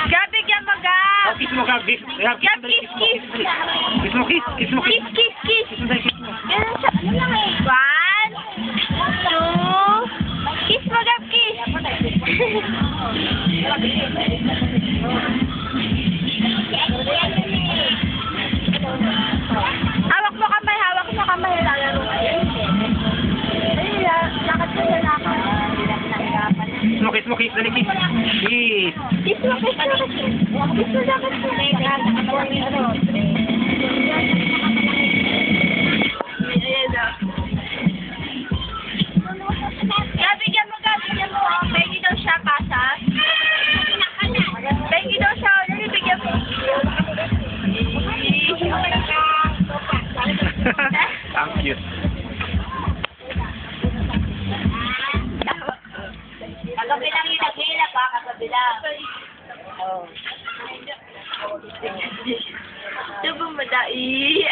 Gabi, yan mo, Gab! Kiss mo, Gab. Kiss mo, kiss. Kiss mo, kiss. Kiss! Ganun siya. Ano lang eh. 1, 2, kiss mo, Gab, kiss! Hawak mo kamay, lalaro kayo. Lakad ko na lakad. Kiss mo, kiss. Dali, kiss. Kiss. Kiss mo, lakad ko. Bigyan mo. Pengi daw siya, pasas. Pengi daw siya. Dali, bigyan mo. Ang cute. Kagabi lang yung naghilap ha, kagabi lang. Oh. Diba mo dai?